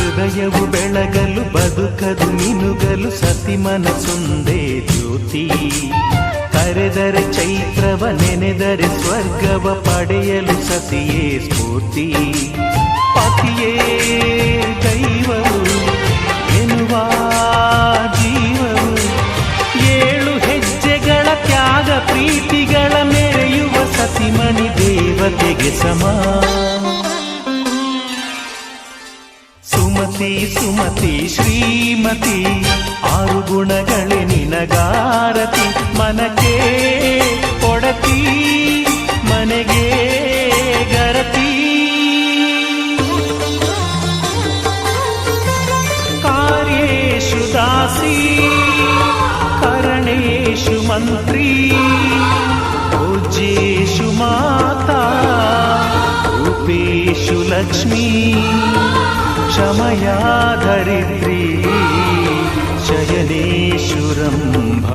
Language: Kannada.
ಹೃದಯವು ಬೆಳಗಲು ಬದುಕದು ಮಿನುಗಲು ಸತಿ ಮನಸೊಂದೇ ಜ್ಯೋತಿ. ಕರೆದರೆ ಚೈತ್ರವ ನೆನೆದರೆ ಸ್ವರ್ಗವ ಪಡೆಯಲು ಸತಿಯೇ ಸ್ಫೂರ್ತಿ. ಪತಿಯೇ ದೈವವು ಎನ್ನುವ ಜೀವವು, 7 ಹೆಜ್ಜೆಗಳ ತ್ಯಾಗ ಪ್ರೀತಿಗಳ ಮೆರೆಯುವ ಸತಿಮಣಿ ದೇವತೆಗೆ ಸಮ. ಸುಮತಿ ಸುಮತಿ ಶ್ರೀಮತಿ 6 ಗುಣಗಳೇ ನಿನಗಾರತಿ. ಮನಕ್ಕೆ ಕೊಡತಿ ಮನೆಗೆ ಗರತಿ. ಕಾರ್ಯೇಷು ದಾಸಿ ಕರಣೇಷು ಮಂತ್ರಿ. ಪೂಜ್ಯೇಷು ಮಾತಾ ರೂಪೇಷು ಲಕ್ಷ್ಮೀ. ಕ್ಷಮಯಾ ಧರಿತ್ರಿ ಶಯನೇಶ್ವರಂ